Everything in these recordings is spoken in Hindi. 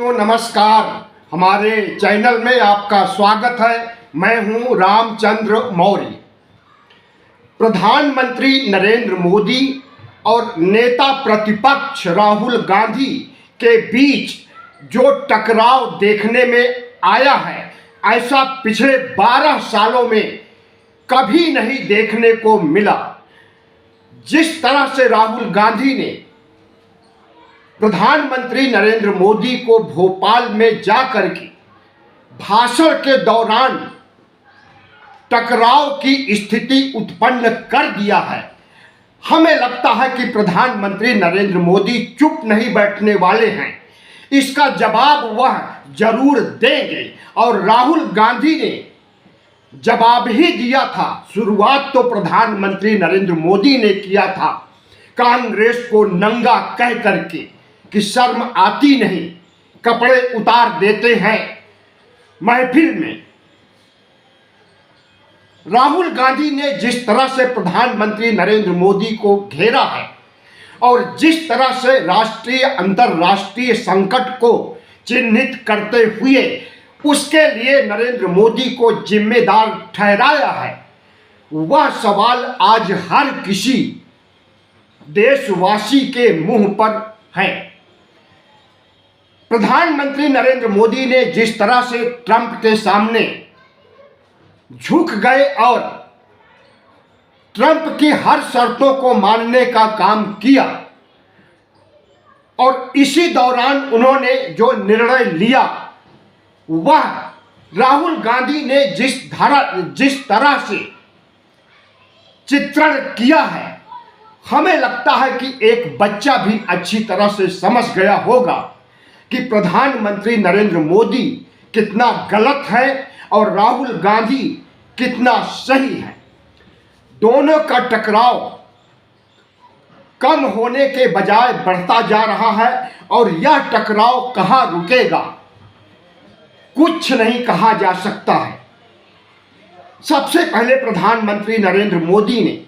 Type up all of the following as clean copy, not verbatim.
दोस्तों नमस्कार। हमारे चैनल में आपका स्वागत है। मैं हूं रामचंद्र मौर्य। प्रधानमंत्री नरेंद्र मोदी और नेता प्रतिपक्ष राहुल गांधी के बीच जो टकराव देखने में आया है, ऐसा पिछले 12 सालों में कभी नहीं देखने को मिला। जिस तरह से राहुल गांधी ने प्रधानमंत्री नरेंद्र मोदी को भोपाल में जाकर के भाषण के दौरान टकराव की स्थिति उत्पन्न कर दिया है, हमें लगता है कि प्रधानमंत्री नरेंद्र मोदी चुप नहीं बैठने वाले हैं। इसका जवाब वह जरूर देंगे और राहुल गांधी ने जवाब ही दिया था। शुरुआत तो प्रधानमंत्री नरेंद्र मोदी ने किया था, कांग्रेस को नंगा कह करके कि शर्म आती नहीं, कपड़े उतार देते हैं महफिल में। राहुल गांधी ने जिस तरह से प्रधानमंत्री नरेंद्र मोदी को घेरा है और जिस तरह से राष्ट्रीय अंतर्राष्ट्रीय संकट को चिन्हित करते हुए उसके लिए नरेंद्र मोदी को जिम्मेदार ठहराया है, वह सवाल आज हर किसी देशवासी के मुंह पर है। प्रधानमंत्री नरेंद्र मोदी ने जिस तरह से ट्रंप के सामने झुक गए और ट्रंप की हर शर्तों को मानने का काम किया और इसी दौरान उन्होंने जो निर्णय लिया, वह राहुल गांधी ने जिस तरह से चित्रण किया है, हमें लगता है कि एक बच्चा भी अच्छी तरह से समझ गया होगा कि प्रधानमंत्री नरेंद्र मोदी कितना गलत है और राहुल गांधी कितना सही है। दोनों का टकराव कम होने के बजाय बढ़ता जा रहा है और यह टकराव कहां रुकेगा, कुछ नहीं कहा जा सकता है। सबसे पहले प्रधानमंत्री नरेंद्र मोदी ने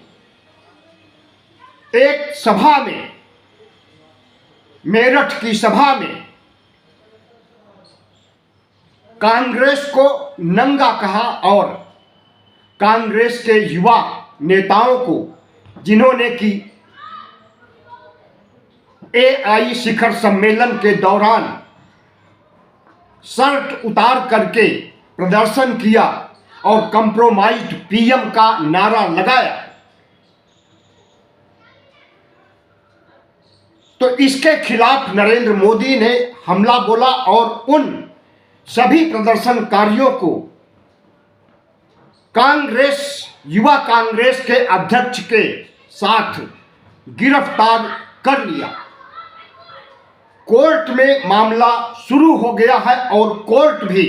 एक सभा में, मेरठ की सभा में, कांग्रेस को नंगा कहा और कांग्रेस के युवा नेताओं को, जिन्होंने कि AI शिखर सम्मेलन के दौरान शर्ट उतार करके प्रदर्शन किया और कंप्रोमाइज्ड PM का नारा लगाया, तो इसके खिलाफ नरेंद्र मोदी ने हमला बोला और उन सभी प्रदर्शनकारियों को युवा कांग्रेस के अध्यक्ष के साथ गिरफ्तार कर लिया। कोर्ट में मामला शुरू हो गया है और कोर्ट भी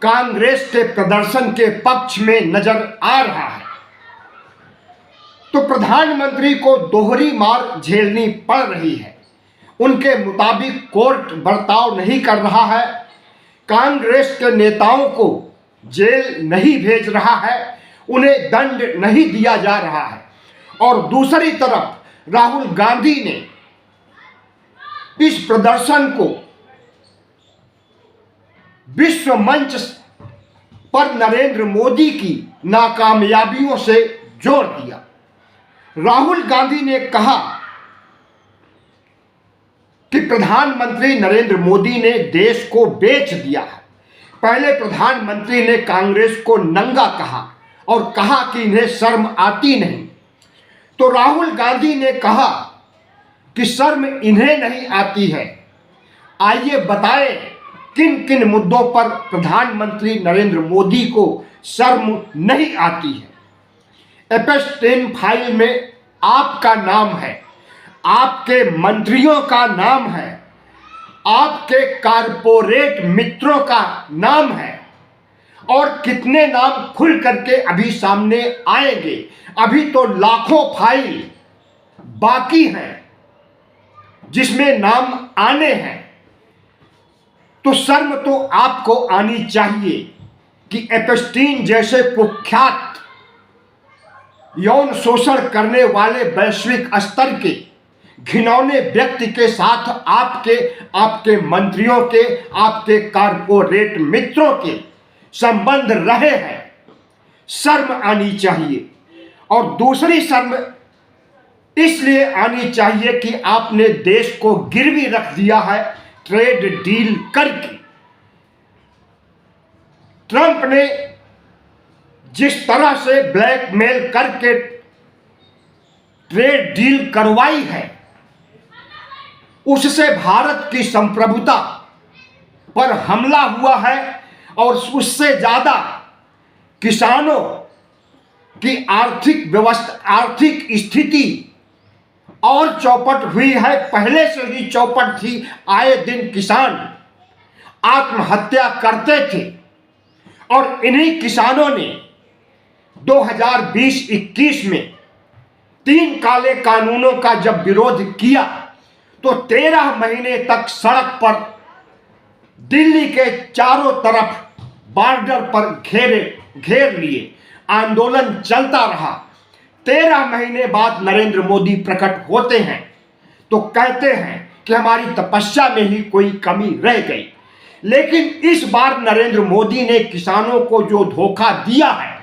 कांग्रेस के प्रदर्शन के पक्ष में नजर आ रहा है। तो प्रधानमंत्री को दोहरी मार झेलनी पड़ रही है। उनके मुताबिक कोर्ट बर्ताव नहीं कर रहा है, कांग्रेस के नेताओं को जेल नहीं भेज रहा है, उन्हें दंड नहीं दिया जा रहा है। और दूसरी तरफ राहुल गांधी ने इस प्रदर्शन को विश्व मंच पर नरेंद्र मोदी की नाकामयाबियों से जोड़ दिया। राहुल गांधी ने कहा कि प्रधानमंत्री नरेंद्र मोदी ने देश को बेच दिया है। पहले प्रधानमंत्री ने कांग्रेस को नंगा कहा और कहा कि इन्हें शर्म आती नहीं, तो राहुल गांधी ने कहा कि शर्म इन्हें नहीं आती है। आइए बताएं किन किन मुद्दों पर प्रधानमंत्री नरेंद्र मोदी को शर्म नहीं आती है। एपेस्टाइन फाइल में आपका नाम है, आपके मंत्रियों का नाम है, आपके कारपोरेट मित्रों का नाम है और कितने नाम खुल करके अभी सामने आएंगे। अभी तो लाखों फाइल बाकी हैं जिसमें नाम आने हैं। तो शर्म तो आपको आनी चाहिए कि एपेस्टाइन जैसे कुख्यात यौन शोषण करने वाले वैश्विक स्तर के घिनौने व्यक्ति के साथ आपके मंत्रियों के, आपके कारपोरेट मित्रों के संबंध रहे हैं। शर्म आनी चाहिए। और दूसरी शर्म इसलिए आनी चाहिए कि आपने देश को गिरवी रख दिया है ट्रेड डील करके। ट्रंप ने जिस तरह से ब्लैकमेल करके ट्रेड डील करवाई है, उससे भारत की संप्रभुता पर हमला हुआ है और उससे ज्यादा किसानों की आर्थिक व्यवस्था, आर्थिक स्थिति और चौपट हुई है। पहले से ही चौपट थी। आए दिन किसान आत्महत्या करते थे और इन्हीं किसानों ने 2020-21 में 3 काले कानूनों का जब विरोध किया तो 13 महीने तक सड़क पर दिल्ली के चारों तरफ बॉर्डर पर घेर लिए आंदोलन चलता रहा। 13 महीने बाद नरेंद्र मोदी प्रकट होते हैं तो कहते हैं कि हमारी तपस्या में ही कोई कमी रह गई। लेकिन इस बार नरेंद्र मोदी ने किसानों को जो धोखा दिया है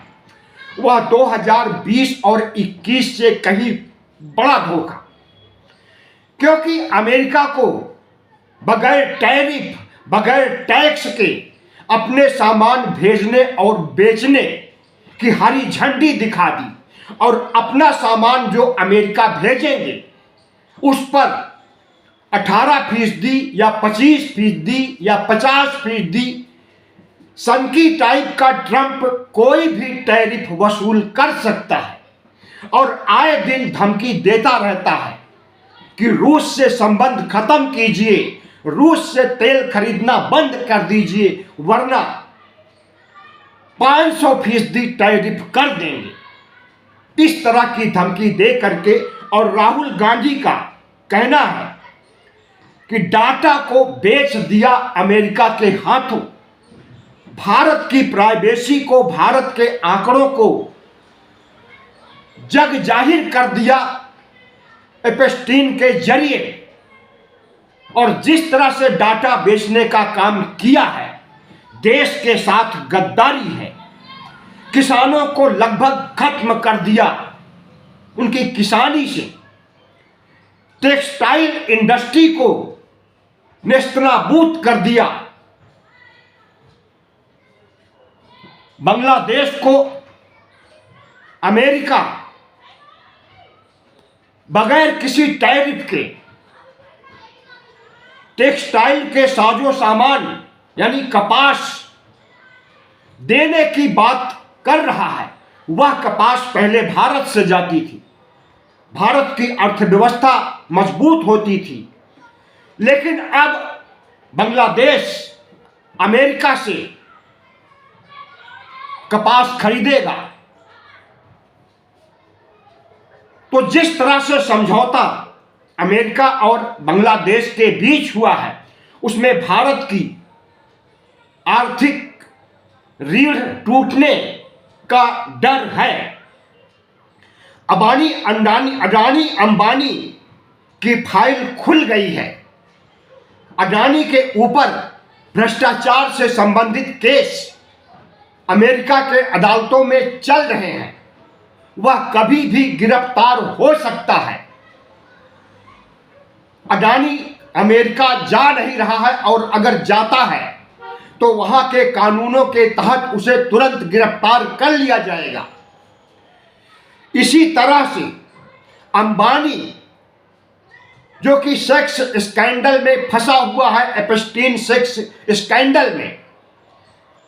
वह 2020 और 21 से कहीं बड़ा धोखा, क्योंकि अमेरिका को बगैर टैरिफ, बगैर टैक्स के अपने सामान भेजने और बेचने की हरी झंडी दिखा दी और अपना सामान जो अमेरिका भेजेंगे उस पर 18% या 25% या 50% सनकी टाइप का ट्रंप कोई भी टैरिफ वसूल कर सकता है और आए दिन धमकी देता रहता है कि रूस से संबंध खत्म कीजिए, रूस से तेल खरीदना बंद कर दीजिए वरना 500% टैरिफ कर देंगे। इस तरह की धमकी दे करके, और राहुल गांधी का कहना है कि डाटा को बेच दिया अमेरिका के हाथों, भारत की प्राइवेसी को, भारत के आंकड़ों को जग जाहिर कर दिया एप्स्टीन के जरिए। और जिस तरह से डाटा बेचने का काम किया है, देश के साथ गद्दारी है। किसानों को लगभग खत्म कर दिया उनकी किसानी से, टेक्सटाइल इंडस्ट्री को नेस्तनाबूद कर दिया, बांग्लादेश को अमेरिका बगैर किसी टैरिफ के टेक्सटाइल के साजो सामान यानी कपास देने की बात कर रहा है। वह कपास पहले भारत से जाती थी, भारत की अर्थव्यवस्था मजबूत होती थी, लेकिन अब बांग्लादेश अमेरिका से कपास खरीदेगा। तो जिस तरह से समझौता अमेरिका और बांग्लादेश के बीच हुआ है उसमें भारत की आर्थिक रीढ़ टूटने का डर है। अडानी अंबानी की फाइल खुल गई है। अडानी के ऊपर भ्रष्टाचार से संबंधित केस अमेरिका के अदालतों में चल रहे हैं। वह कभी भी गिरफ्तार हो सकता है। अडानी अमेरिका जा नहीं रहा है और अगर जाता है तो वहां के कानूनों के तहत उसे तुरंत गिरफ्तार कर लिया जाएगा। इसी तरह से अंबानी जो कि सेक्स स्कैंडल में फंसा हुआ है, एप्स्टीन सेक्स स्कैंडल में,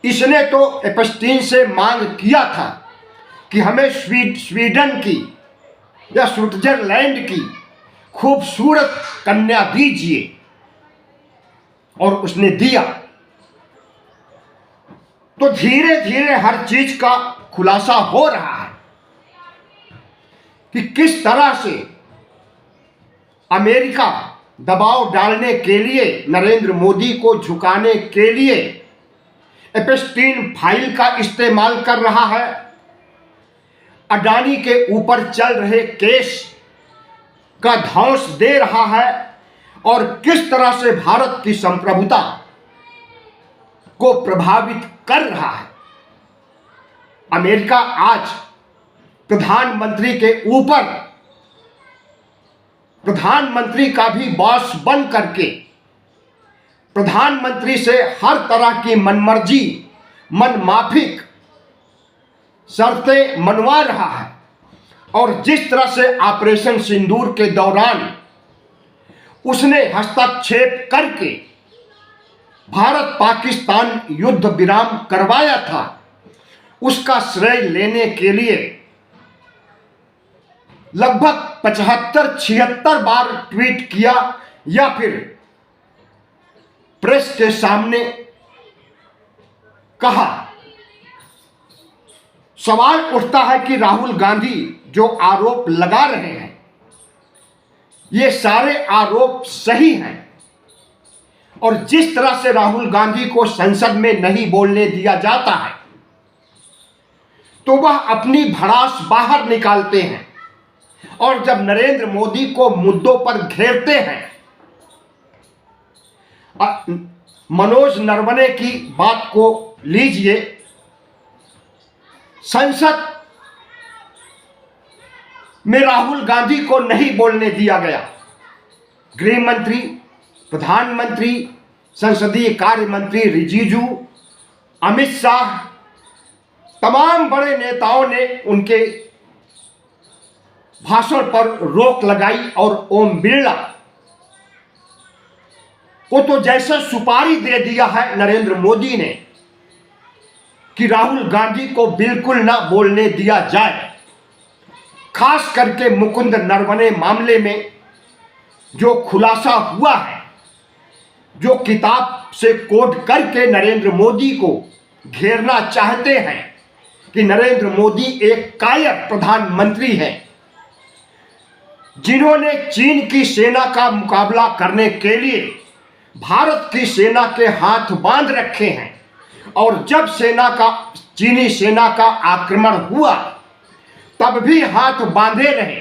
इसने तो एप्स्टीन से मांग किया था कि हमें स्वीडन की या स्विट्जरलैंड की खूबसूरत कन्या दीजिए और उसने दिया। तो धीरे धीरे हर चीज का खुलासा हो रहा है कि किस तरह से अमेरिका दबाव डालने के लिए, नरेंद्र मोदी को झुकाने के लिए एप्स्टीन फाइल का इस्तेमाल कर रहा है। अडानी के ऊपर चल रहे केस का ध्वंस दे रहा है और किस तरह से भारत की संप्रभुता को प्रभावित कर रहा है। अमेरिका आज प्रधानमंत्री के ऊपर प्रधानमंत्री का भी बॉस बन करके प्रधानमंत्री से हर तरह की मनमर्जी मनमाफिक शर्तें मनवा रहा है। और जिस तरह से ऑपरेशन सिंदूर के दौरान उसने हस्तक्षेप करके भारत पाकिस्तान युद्ध विराम करवाया था, उसका श्रेय लेने के लिए लगभग 75-76 बार ट्वीट किया या फिर प्रेस के सामने कहा। सवाल उठता है कि राहुल गांधी जो आरोप लगा रहे हैं, ये सारे आरोप सही हैं। और जिस तरह से राहुल गांधी को संसद में नहीं बोलने दिया जाता है, तो वह अपनी भड़ास बाहर निकालते हैं। और जब नरेंद्र मोदी को मुद्दों पर घेरते हैं, मनोज नरवणे की बात को लीजिए। संसद में राहुल गांधी को नहीं बोलने दिया गया। गृह मंत्री, प्रधानमंत्री, संसदीय कार्य मंत्री रिजिजू, अमित शाह, तमाम बड़े नेताओं ने उनके भाषण पर रोक लगाई और ओम बिरला को तो जैसे सुपारी दे दिया है नरेंद्र मोदी ने कि राहुल गांधी को बिल्कुल ना बोलने दिया जाए। खास करके मुकुंद नरवणे मामले में जो खुलासा हुआ है, जो किताब से कोट करके नरेंद्र मोदी को घेरना चाहते हैं कि नरेंद्र मोदी एक कायर प्रधानमंत्री हैं, जिन्होंने चीन की सेना का मुकाबला करने के लिए भारत की सेना के हाथ बांध रखे हैं। और जब चीनी सेना का आक्रमण हुआ तब भी हाथ बांधे रहे।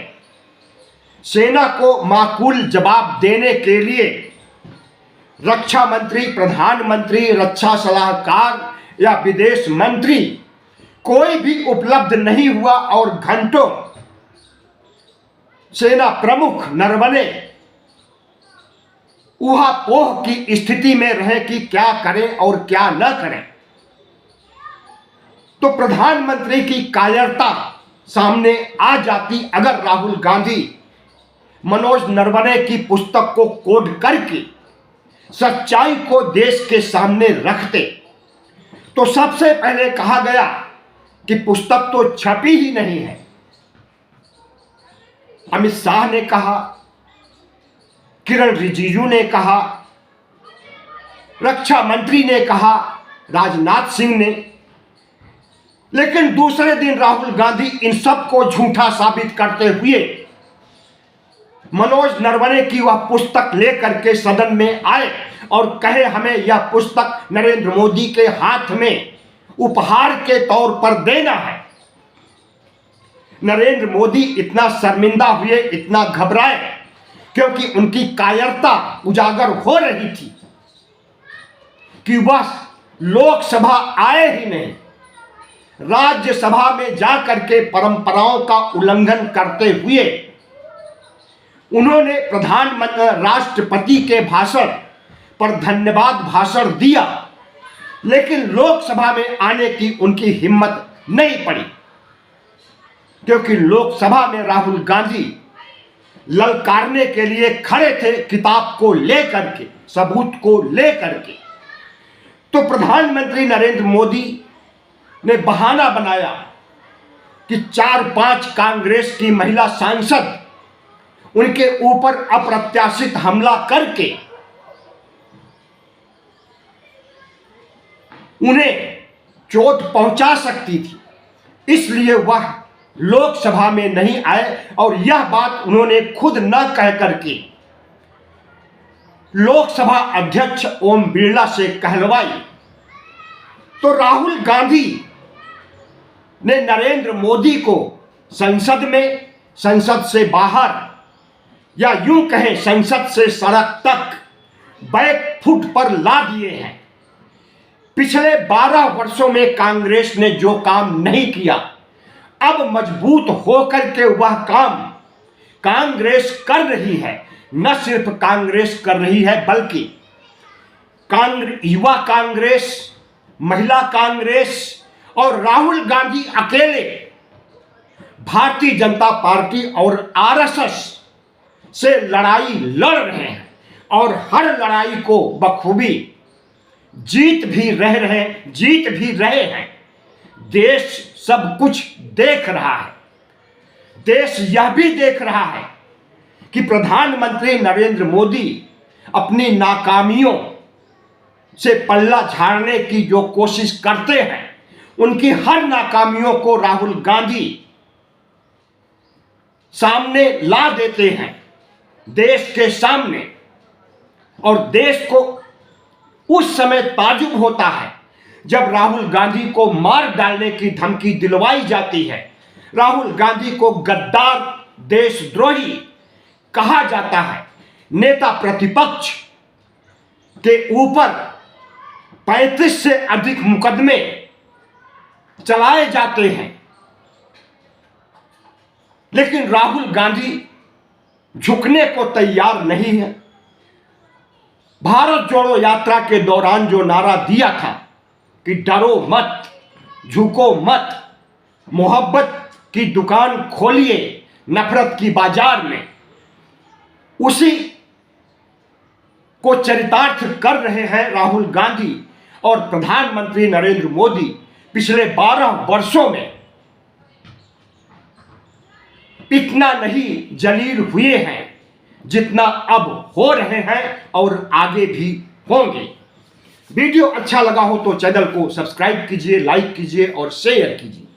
सेना को माकूल जवाब देने के लिए रक्षा मंत्री, प्रधानमंत्री, रक्षा सलाहकार या विदेश मंत्री कोई भी उपलब्ध नहीं हुआ और घंटों सेना प्रमुख नरवणे ऊहापोह की स्थिति में रहे कि क्या करें और क्या न करें। तो प्रधानमंत्री की कायरता सामने आ जाती अगर राहुल गांधी मनोज नरवणे की पुस्तक को कोड करके सच्चाई को देश के सामने रखते। तो सबसे पहले कहा गया कि पुस्तक तो छपी ही नहीं है। अमित शाह ने कहा, किरण रिजिजू ने कहा, रक्षा मंत्री ने कहा, राजनाथ सिंह ने। लेकिन दूसरे दिन राहुल गांधी इन सब को झूठा साबित करते हुए मनोज नरवणे की वह पुस्तक लेकर के सदन में आए और कहे हमें यह पुस्तक नरेंद्र मोदी के हाथ में उपहार के तौर पर देना है। नरेंद्र मोदी इतना शर्मिंदा हुए, इतना घबराए, क्योंकि उनकी कायरता उजागर हो रही थी कि वह लोकसभा आए ही नहीं, राज्यसभा में जाकर के परंपराओं का उल्लंघन करते हुए उन्होंने प्रधानमंत्री राष्ट्रपति के भाषण पर धन्यवाद भाषण दिया, लेकिन लोकसभा में आने की उनकी हिम्मत नहीं पड़ी, क्योंकि लोकसभा में राहुल गांधी ललकारने के लिए खड़े थे, किताब को लेकर के, सबूत को लेकर के। तो प्रधानमंत्री नरेंद्र मोदी ने बहाना बनाया कि 4-5 कांग्रेस की महिला सांसद उनके ऊपर अप्रत्याशित हमला करके उन्हें चोट पहुंचा सकती थी, इसलिए वह लोकसभा में नहीं आए। और यह बात उन्होंने खुद न कह करके लोकसभा अध्यक्ष ओम बिरला से कहलवाई। तो राहुल गांधी ने नरेंद्र मोदी को संसद में, संसद से बाहर या यूं कहें संसद से सड़क तक बैक फुट पर ला दिए हैं। पिछले 12 वर्षों में कांग्रेस ने जो काम नहीं किया, अब मजबूत होकर के वह काम कांग्रेस कर रही है। न सिर्फ कांग्रेस कर रही है, बल्कि युवा कांग्रेस, महिला कांग्रेस और राहुल गांधी अकेले भारतीय जनता पार्टी और आरएसएस से लड़ाई लड़ रहे हैं और हर लड़ाई को बखूबी जीत भी रहे हैं। देश सब कुछ देख रहा है। देश यह भी देख रहा है कि प्रधानमंत्री नरेंद्र मोदी अपनी नाकामियों से पल्ला झाड़ने की जो कोशिश करते हैं, उनकी हर नाकामियों को राहुल गांधी सामने ला देते हैं, देश के सामने। और देश को उस समय ताजुब होता है जब राहुल गांधी को मार डालने की धमकी दिलवाई जाती है, राहुल गांधी को गद्दार, देशद्रोही कहा जाता है, नेता प्रतिपक्ष के ऊपर 35 से अधिक मुकदमे चलाए जाते हैं। लेकिन राहुल गांधी झुकने को तैयार नहीं है। भारत जोड़ो यात्रा के दौरान जो नारा दिया था कि डरो मत, झुको मत, मोहब्बत की दुकान खोलिए नफरत की बाजार में, उसी को चरितार्थ कर रहे हैं राहुल गांधी और प्रधानमंत्री नरेंद्र मोदी। पिछले 12 वर्षों में इतना नहीं जलील हुए हैं जितना अब हो रहे हैं और आगे भी होंगे। वीडियो अच्छा लगा हो तो चैनल को सब्सक्राइब कीजिए, लाइक कीजिए और शेयर कीजिए।